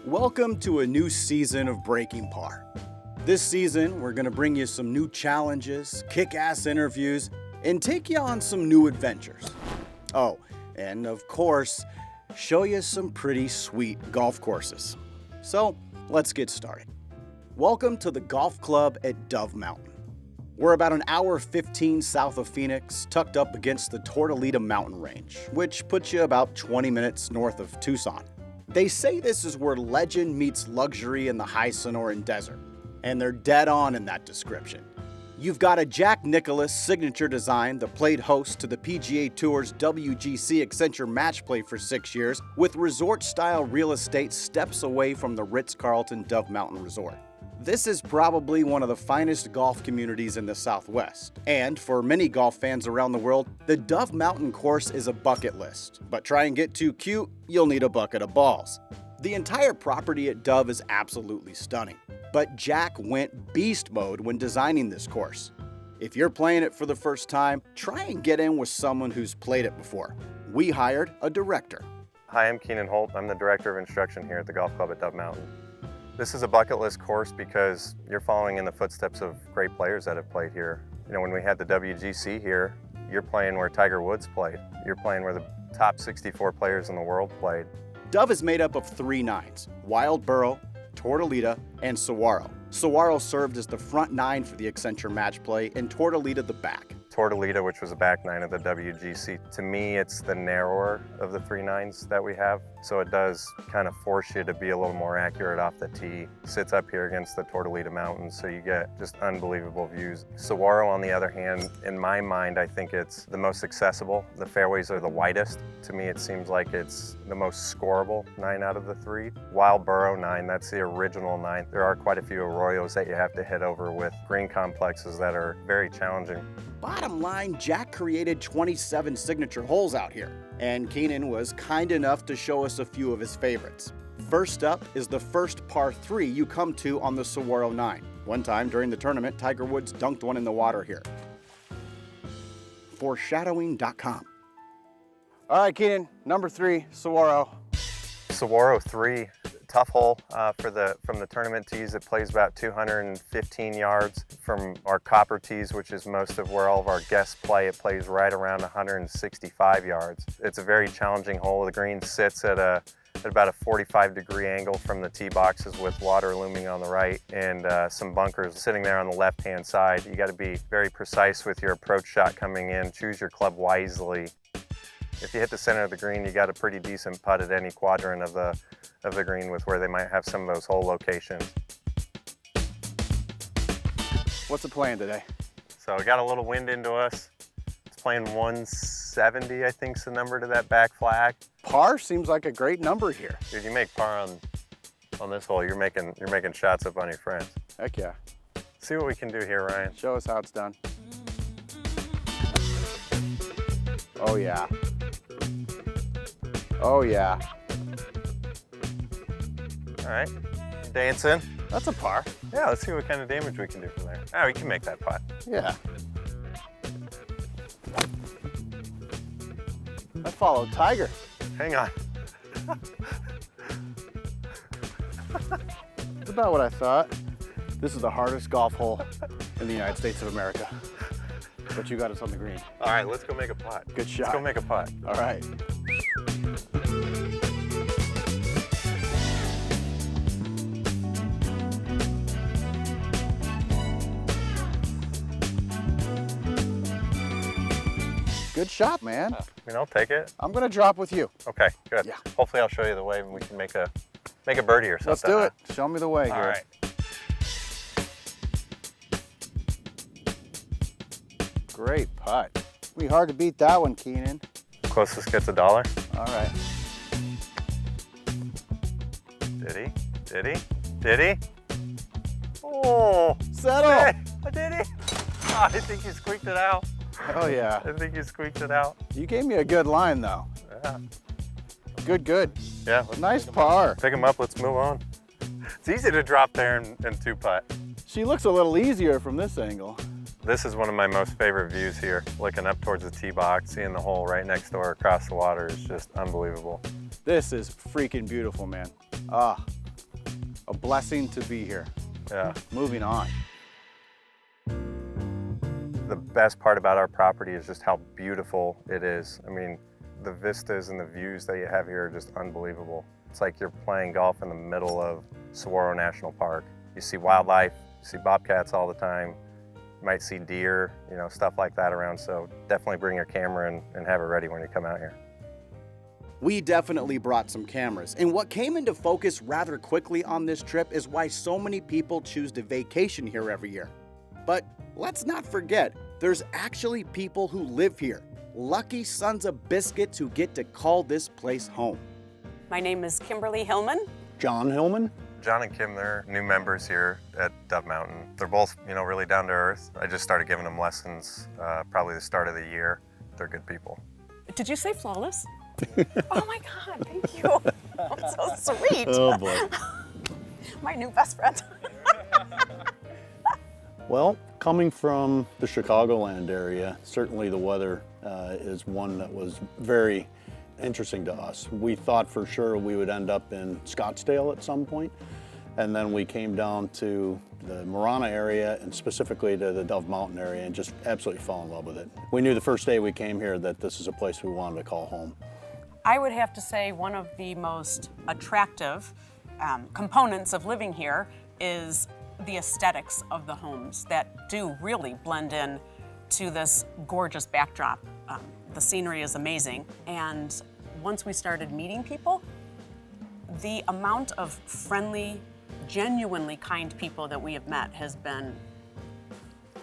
Welcome to a new season of Breaking Par. This season, we're going to bring you some new challenges, kick-ass interviews, and take you on some new adventures. Oh, and of course, show you some pretty sweet golf courses. So, let's get started. Welcome to the golf club at Dove Mountain. We're about an hour 15 south of Phoenix, tucked up against the Tortolita mountain range, which puts you about 20 minutes north of Tucson. They say this is where legend meets luxury in the high Sonoran Desert, and they're dead on in that description. You've got a Jack Nicklaus signature design that played host to the PGA Tour's WGC Accenture match play for 6 years, with resort-style real estate steps away from the Ritz-Carlton Dove Mountain Resort. This is probably one of the finest golf communities in the Southwest, and for many golf fans around the world, the Dove Mountain course is a bucket list. But try and get too cute, you'll need a bucket of balls. The entire property at Dove is absolutely stunning, but Jack went beast mode when designing this course. If you're playing it for the first time, try and get in with someone who's played it before. We hired a director. Hi, I'm Keenan Holt. I'm the Director of Instruction here at the Golf Club at Dove Mountain. This is a bucket list course because you're following in the footsteps of great players that have played here. You know, when we had the WGC here, you're playing where Tiger Woods played. You're playing where the top 64 players in the world played. Dove is made up of 3 nines: Wild Burrow, Tortolita, and Saguaro. Saguaro served as the front 9 for the Accenture match play, and Tortolita the back. Tortolita, which was a back 9 of the WGC, to me it's the narrower of the 3 nines that we have, so it does kind of force you to be a little more accurate off the tee. Sits up here against the Tortolita Mountains, so you get just unbelievable views. Saguaro, on the other hand, in my mind, I think it's the most accessible. The fairways are the widest. To me, it seems like it's the most scoreable 9 out of the 3. Wild Burrow 9, that's the original 9. There are quite a few arroyos that you have to hit over with green complexes that are very challenging. Bottom line, Jack created 27 signature holes out here, and Keenan was kind enough to show us a few of his favorites. First up is the first par 3 you come to on the Saguaro 9. One time during the tournament, Tiger Woods dunked one in the water here. Foreshadowing.com. All right, Keenan, number 3, Saguaro. Saguaro 3. Tough hole from the tournament tees. It plays about 215 yards. From our copper tees, which is most of where all of our guests play, it plays right around 165 yards. It's a very challenging hole. The green sits at about a 45-degree angle from the tee boxes with water looming on the right and some bunkers sitting there on the left-hand side. You got to be very precise with your approach shot coming in. Choose your club wisely. If you hit the center of the green, you got a pretty decent putt at any quadrant of the green with where they might have some of those hole locations. What's it playing today? So we got a little wind into us. It's playing 170, I think is the number to that back flag. Par seems like a great number here. Dude, you make par on this hole, you're making shots up on your friends. Heck yeah. See what we can do here, Ryan. Show us how it's done. Oh yeah. Oh yeah. All right, dancing. That's a par. Yeah, let's see what kind of damage we can do from there. Oh, we can make that putt. Yeah. I followed Tiger. Hang on. That's about what I thought. This is the hardest golf hole in the United States of America. But you got us on the green. All right, let's go make a putt. Good shot. Let's go make a putt. All right. Good shot, man. I mean, I'll take it. I'm gonna drop with you. Okay, good. Yeah. Hopefully I'll show you the way and we can make a birdie or something. Let's do it. Show me the way here. All right. Great putt. It'll be hard to beat that one, Keenan. Closest gets $1. All right. Did he? Did he? Did he? Oh! Settle! Hey, did he? Oh, I think you squeaked it out. Oh yeah. I think you squeaked it out. You gave me a good line though. Yeah. Good. Yeah. Nice par. Pick him up, let's move on. It's easy to drop there and 2-putt. She looks a little easier from this angle. This is one of my most favorite views here. Looking up towards the tee box, seeing the hole right next door across the water is just unbelievable. This is freaking beautiful, man. Ah, blessing to be here. Yeah. Moving on. The best part about our property is just how beautiful it is. I mean, the vistas and the views that you have here are just unbelievable. It's like you're playing golf in the middle of Saguaro National Park. You see wildlife, you see bobcats all the time. You might see deer, you know, stuff like that around. So definitely bring your camera and have it ready when you come out here. We definitely brought some cameras, and what came into focus rather quickly on this trip is why so many people choose to vacation here every year. But let's not forget, there's actually people who live here, lucky sons of biscuits who get to call this place home. My name is Kimberly Hillman. John Hillman. John and Kim, they're new members here at Dove Mountain. They're both, you know, really down to earth. I just started giving them lessons probably the start of the year. They're good people. Did you say flawless? Oh my God, thank you. That's so sweet. Oh boy. My new best friend. Well, coming from the Chicagoland area, certainly the weather is one that was very interesting to us. We thought for sure we would end up in Scottsdale at some point, and then we came down to the Marana area and specifically to the Dove Mountain area and just absolutely fell in love with it. We knew the first day we came here that this is a place we wanted to call home. I would have to say one of the most attractive components of living here is the aesthetics of the homes that do really blend in to this gorgeous backdrop. The scenery is amazing, and once we started meeting people, the amount of friendly, genuinely kind people that we have met has been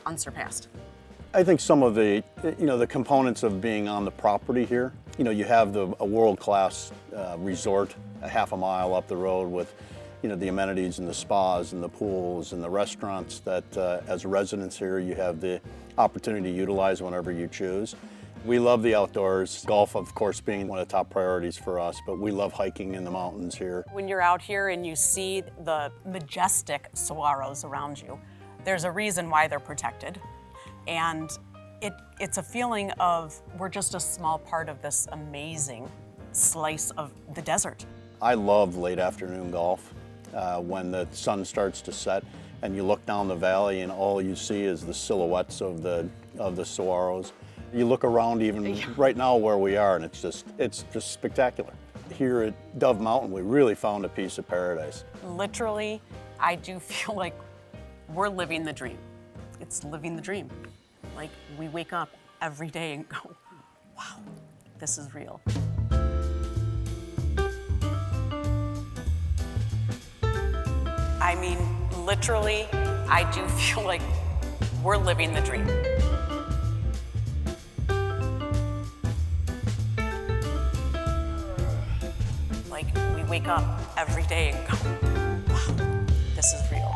unsurpassed. I think some of the, the components of being on the property here, you have a world-class resort a half a mile up the road with, the amenities and the spas and the pools and the restaurants that as residents here you have the opportunity to utilize whenever you choose. We love the outdoors, golf of course being one of the top priorities for us, but we love hiking in the mountains here. When you're out here and you see the majestic saguaros around you, there's a reason why they're protected. And it's a feeling of we're just a small part of this amazing slice of the desert. I love late afternoon golf when the sun starts to set and you look down the valley and all you see is the silhouettes of the saguaros. You look around even right now where we are and it's just spectacular. Here at Dove Mountain, we really found a piece of paradise. Literally, I do feel like we're living the dream. It's living the dream. Like we wake up every day and go, wow, this is real. I mean, literally, I do feel like we're living the dream. Like we wake up every day and go, wow, this is real.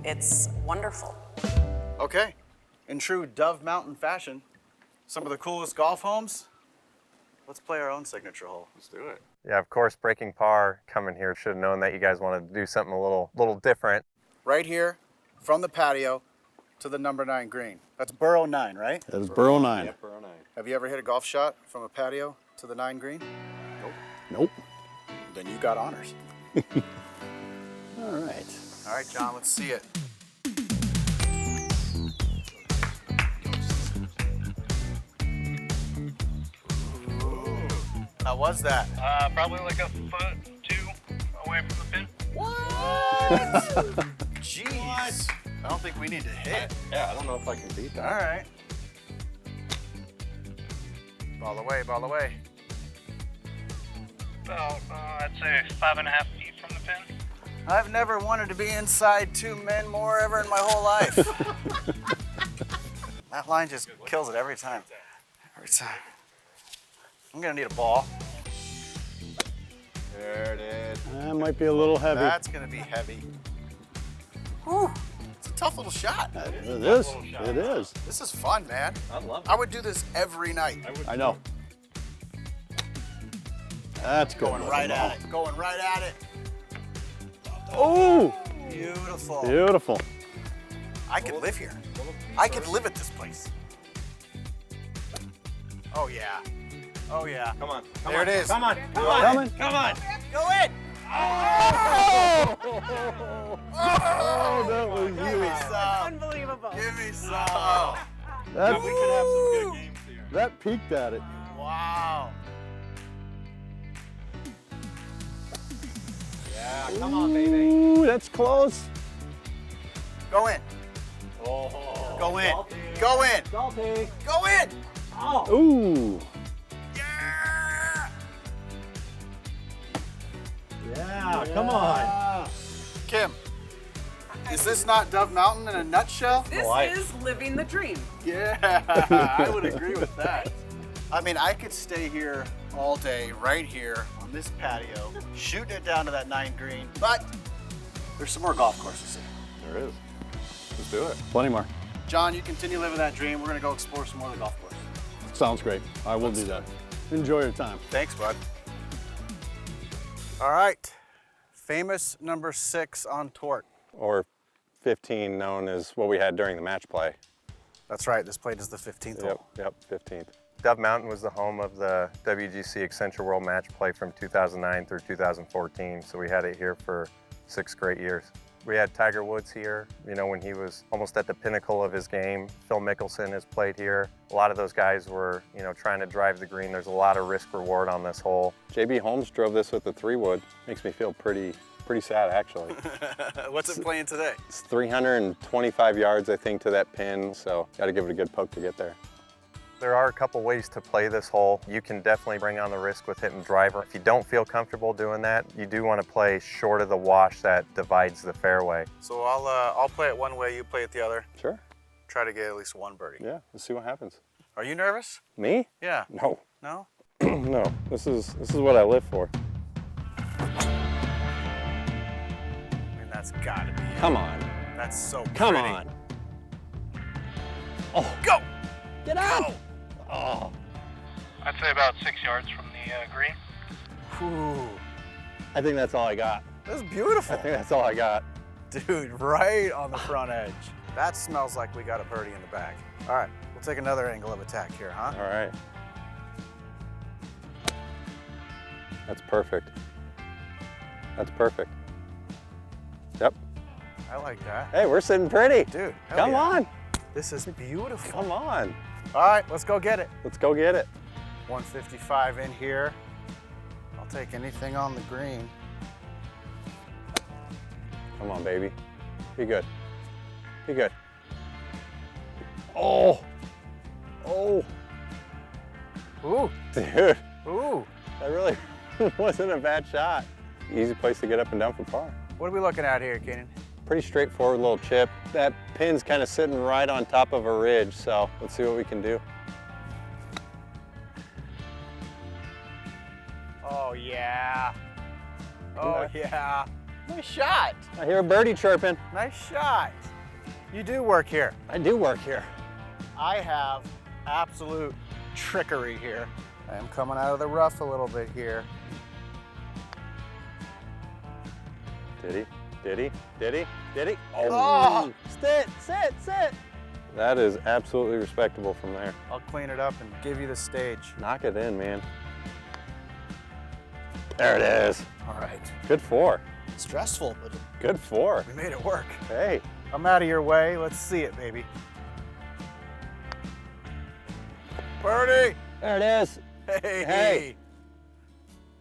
It's wonderful. Okay, in true Dove Mountain fashion, some of the coolest golf homes. Let's play our own signature hole. Let's do it. Yeah, of course, breaking par coming here, should have known that you guys wanted to do something a little different. Right here, from the patio to the number 9 green. That's burrow 9, right? That is burrow 9. Yep, burrow 9. Have you ever hit a golf shot from a patio to the 9 green? Nope. Then you got honors. All right. All right, John, let's see it. How was that? Probably like a foot, 2 away from the pin. What? Jeez. I don't think we need to hit. Yeah, I don't know if I can beat that. All right. Ball away, ball away. About, I'd say 5.5 feet from the pin. I've never wanted to be inside 2 men more ever in my whole life. That line just kills it every time. Every time. I'm gonna need a ball. There it is. That might be a little heavy. That's gonna be heavy. Whew. It's a tough little shot. It is. It is. This is fun, man. I love it. I would do this every night. I know. That's good. Going right at it. Going right at it. Oh! Beautiful. Beautiful. I could live here. I could live at this place. Oh yeah. Oh yeah. Come on. There it is. Come on. Come on. Coming. Come on. Go in. Oh, that was Give me huge. some. Unbelievable. Give me some. That, We could have some good games here. that peaked at it. Wow. Yeah, come on, baby. Ooh, that's close. Go in. Oh. Go in. Salty. Go in. Salty. Go in. Oh. Ooh. Yeah. Yeah, come on. Kim, is this not Dove Mountain in a nutshell? This Life. is living the dream. Yeah, I would agree with that. I mean, I could stay here all day, right here on this patio, shooting it down to that 9 green, but there's some more golf courses here. There is. Let's do it. Plenty more. John, you continue living that dream. We're gonna go explore some more of the golf course. Sounds great. I will do that. Enjoy your time. Thanks, bud. All right, famous number 6 on Tort. Or 15, known as what we had during the match play. That's right, this plate is the 15th hole. Yep, 15th. Dove Mountain was the home of the WGC Accenture World Match Play from 2009 through 2014, so we had it here for 6 great years. We had Tiger Woods here, you know, when he was almost at the pinnacle of his game. Phil Mickelson has played here. A lot of those guys were, you know, trying to drive the green. There's a lot of risk reward on this hole. JB Holmes drove this with the 3-wood. Makes me feel pretty sad, actually. What's it playing today? It's 325 yards, I think, to that pin, so got to give it a good poke to get there. There are a couple ways to play this hole. You can definitely bring on the risk with hitting driver. If you don't feel comfortable doing that, you do want to play short of the wash that divides the fairway. So I'll play it one way, you play it the other. Sure. Try to get at least one birdie. Yeah, let's see what happens. Are you nervous? Me? Yeah. No. No? No. This is what I live for. I mean, that's gotta be it. Come on. That's so Come pretty. on. Go! Get out! Go! Oh. I'd say about 6 yards from the green. Ooh, I think that's all I got. that's I beautiful. think that's all I got. Dude, right on the front edge. That smells like we got a birdie in the bag. All right, we'll take another angle of attack here, huh? All right. That's perfect. That's perfect. Yep. I like that. Hey, we're sitting pretty. Dude, hell Come yeah. on. This is beautiful. Come on. All right, let's go get it. Let's go get it. 155 in here. I'll take anything on the green. Come on, baby. Be good. Be good. Oh. Oh. Ooh, Dude, ooh. that really wasn't a bad shot. Easy place to get up and down for par. What are we looking at here, Keenan? Pretty straightforward little chip. That pin's kind of sitting right on top of a ridge, so let's see what we can do. Oh, yeah. Oh, Okay. yeah. Nice shot. I hear a birdie chirping. Nice shot. You do work here. I do work here. I have absolute trickery here. I am coming out of the rough a little bit here. Did he? Did he? Did he? Did he? Oh. Sit, sit, sit. That is absolutely respectable from there. I'll clean it up and give you the stage. Knock it in, man. There it is. All right. Good 4. Stressful, but Good 4. we made it work. Hey. I'm out of your way. Let's see it, baby. Birdie! There it is. Hey! Hey.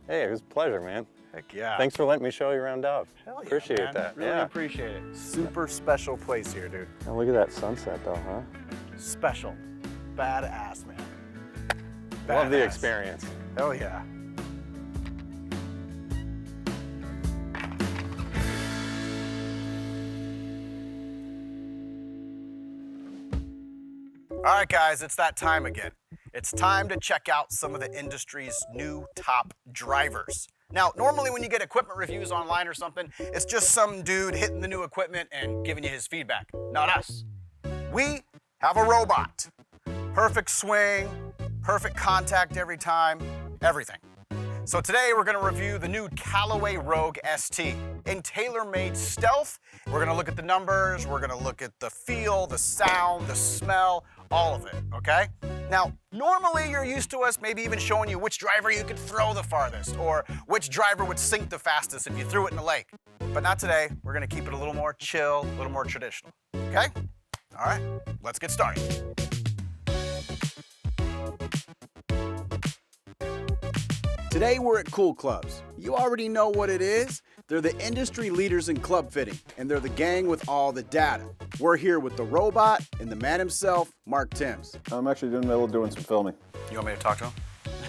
Hey, it was a pleasure, man. Heck yeah. Thanks for letting me show you around Dove. Hell yeah, Appreciate man. that. Really yeah. appreciate it. Super special place here, dude. Oh, look at that sunset, though, huh? Special. Badass, man. Love the Badass. experience. Hell yeah. All right, guys, it's that time again. It's time to check out some of the industry's new top drivers. Now, normally when you get equipment reviews online or something, it's just some dude hitting the new equipment and giving you his feedback. Not us. We have a robot. Perfect swing, perfect contact every time, everything. So today we're gonna review the new Callaway Rogue ST in TaylorMade Stealth. We're gonna look at the numbers, we're gonna look at the feel, the sound, the smell, all of it, okay? Now, normally you're used to us maybe even showing you which driver you could throw the farthest or which driver would sink the fastest if you threw it in the lake. But not today. We're gonna keep it a little more chill, a little more traditional, okay? All right, let's get started. Today we're at Cool Clubs. You already know what it is. They're the industry leaders in club fitting, and they're the gang with all the data. We're here with the robot and the man himself, Mark Timms. I'm actually in the middle of doing some filming. You want me to talk to him?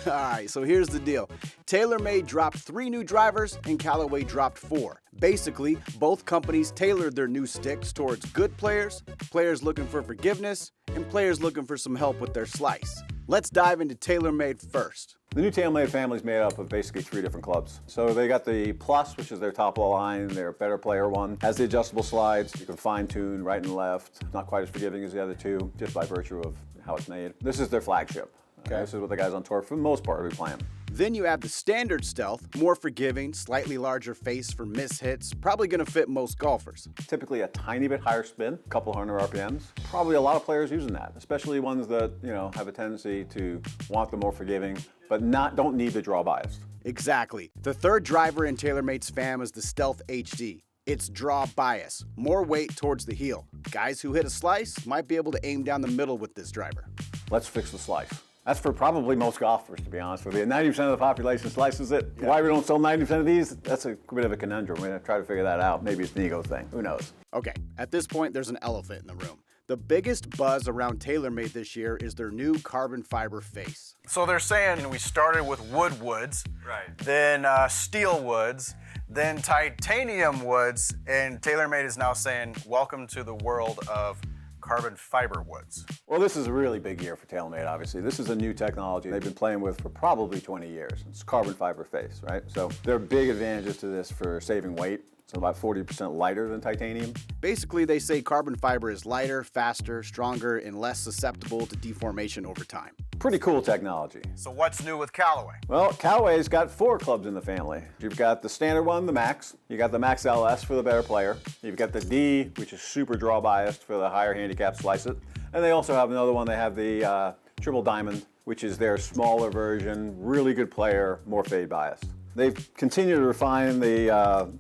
All right, so here's the deal. TaylorMade dropped 3 new drivers and Callaway dropped 4. Basically, both companies tailored their new sticks towards good players, players looking for forgiveness, and players looking for some help with their slice. Let's dive into TaylorMade first. The new TaylorMade family is made up of basically 3 different clubs. So they got the Plus, which is their top of the line, their better player one. Has the adjustable slides. You can fine tune right and left. Not quite as forgiving as the other 2, just by virtue of how it's made. This is their flagship. Okay. This is what the guys on tour, for the most part, will be playing. Then you have the standard Stealth, more forgiving, slightly larger face for miss hits, probably gonna fit most golfers. Typically a tiny bit higher spin, a couple hundred RPMs. Probably a lot of players using that, especially ones that, have a tendency to want the more forgiving, but don't need the draw bias. Exactly. The third driver in TaylorMade's fam is the Stealth HD. It's draw bias, more weight towards the heel. Guys who hit a slice might be able to aim down the middle with this driver. Let's fix the slice. That's for probably most golfers, to be honest with you. 90% of the population slices it. Yeah. Why we don't sell 90% of these, that's a bit of a conundrum. We're gonna try to figure that out. Maybe it's an ego thing, who knows? Okay, at this point, there's an elephant in the room. The biggest buzz around TaylorMade this year is their new carbon fiber face. So they're saying we started with wood woods, right? Then steel woods, then titanium woods, and TaylorMade is now saying, welcome to the world of carbon fiber woods. Well, this is a really big year for TaylorMade, obviously. This is a new technology they've been playing with for probably 20 years. It's carbon fiber face, right? So there are big advantages to this for saving weight. It's about 40% lighter than titanium. Basically, they say carbon fiber is lighter, faster, stronger, and less susceptible to deformation over time. Pretty cool technology. So what's new with Callaway? Well, Callaway's got 4 clubs in the family. You've got the standard one, the Max. You got the Max LS for the better player. You've got the D, which is super draw biased for the higher handicap slice it. And they also have another one. They have the Triple Diamond, which is their smaller version, really good player, more fade biased. They've continued to refine the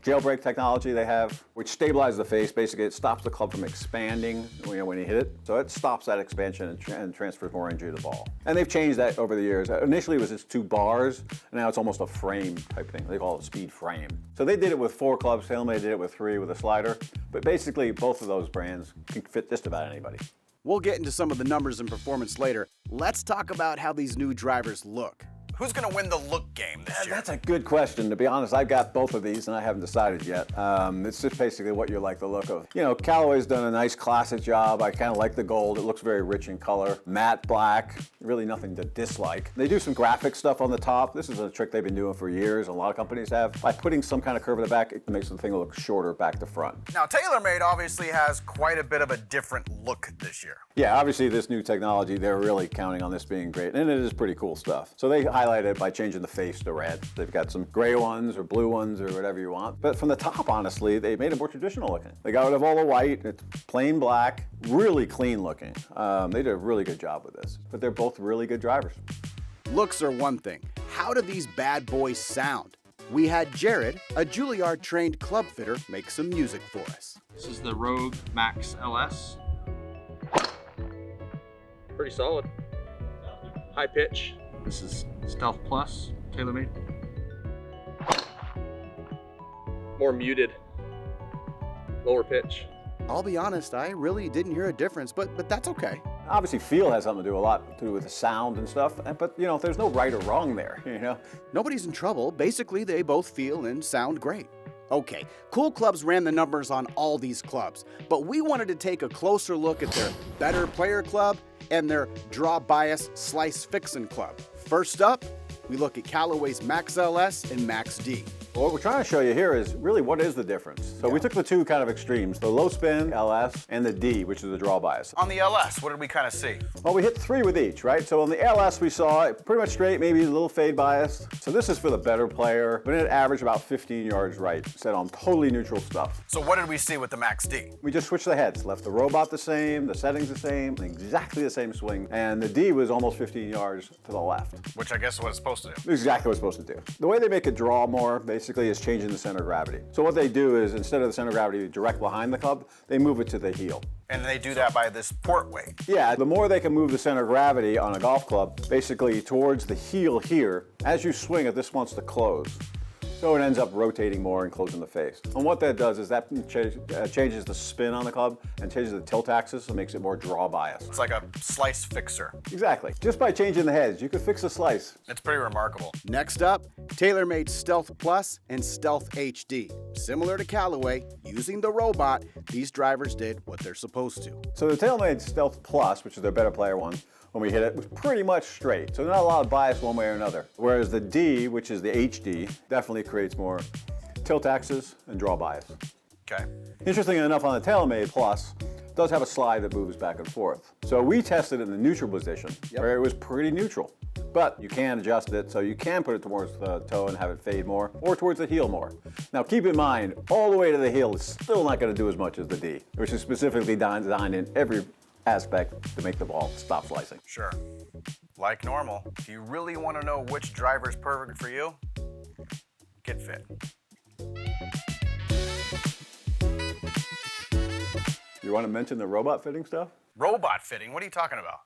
jailbreak technology they have, which stabilizes the face. Basically, it stops the club from expanding when you hit it. So it stops that expansion and transfers more energy to the ball. And they've changed that over the years. Initially, it was just 2 bars, and now it's almost a frame type thing. They call it a speed frame. So they did it with 4 clubs. TaylorMade did it with 3 with a slider. But basically, both of those brands can fit just about anybody. We'll get into some of the numbers and performance later. Let's talk about how these new drivers look. Who's gonna win the look game this year? That's a good question. To be honest, I've got both of these and I haven't decided yet. It's just basically what you like the look of. Callaway's done a nice classic job. I kind of like the gold. It looks very rich in color. Matte black, really nothing to dislike. They do some graphic stuff on the top. This is a trick they've been doing for years. A lot of companies have. By putting some kind of curve in the back, it makes the thing look shorter back to front. Now, TaylorMade obviously has quite a bit of a different look this year. Yeah, obviously this new technology, they're really counting on this being great, and it is pretty cool stuff. So they highlight it by changing the face to red. They've got some gray ones or blue ones or whatever you want. But from the top, honestly, they made it more traditional looking. They got rid of all the white, it's plain black, really clean looking. They did a really good job with this, but they're both really good drivers. Looks are one thing. How do these bad boys sound? We had Jared, a Juilliard-trained club fitter, make some music for us. This is the Rogue Max LS. Pretty solid. High pitch. This is Stealth Plus, TaylorMade. More muted, lower pitch. I'll be honest, I really didn't hear a difference, but that's okay. Obviously, feel has something to do with the sound and stuff, but there's no right or wrong there, Nobody's in trouble. Basically, they both feel and sound great. Okay, Cool Clubs ran the numbers on all these clubs, but we wanted to take a closer look at their better player club and their draw bias slice fixin' club. First up, we look at Callaway's Max LS and Max D. What we're trying to show you here is really what is the difference. So we took the two kind of extremes, the low spin, LS, and the D, which is the draw bias. On the LS, what did we kind of see? Well, we hit 3 with each, right? So on the LS, we saw it pretty much straight, maybe a little fade biased. So this is for the better player, but it averaged about 15 yards right, set on totally neutral stuff. So what did we see with the Max D? We just switched the heads, left the robot the same, the settings the same, exactly the same swing, and the D was almost 15 yards to the left. Which I guess is what it's supposed to do. Exactly what it's supposed to do. The way they make it draw more, basically, is changing the center of gravity. So what they do is, instead of the center of gravity direct behind the club, they move it to the heel. And they do that by this port weight. Yeah, the more they can move the center of gravity on a golf club, basically towards the heel here, as you swing it, this wants to close. So it ends up rotating more and closing the face. And what that does is that changes the spin on the club and changes the tilt axis, so it makes it more draw biased. It's like a slice fixer. Exactly. Just by changing the heads, you could fix the slice. It's pretty remarkable. Next up, TaylorMade Stealth Plus and Stealth HD. Similar to Callaway, using the robot, these drivers did what they're supposed to. So the TaylorMade Stealth Plus, which is their better player one, when we hit it, was pretty much straight. So not a lot of bias one way or another. Whereas the D, which is the HD, definitely creates more tilt axis and draw bias. Okay. Interestingly enough, on the TaylorMade Plus, it does have a slide that moves back and forth. So we tested it in the neutral position, where it was pretty neutral. But you can adjust it, so you can put it towards the toe and have it fade more, or towards the heel more. Now keep in mind, all the way to the heel is still not going to do as much as the D, which is specifically designed in every aspect to make the ball stop slicing. Sure. Like normal, if you really want to know which driver is perfect for you, get fit. You want to mention the robot fitting stuff? Robot fitting? What are you talking about?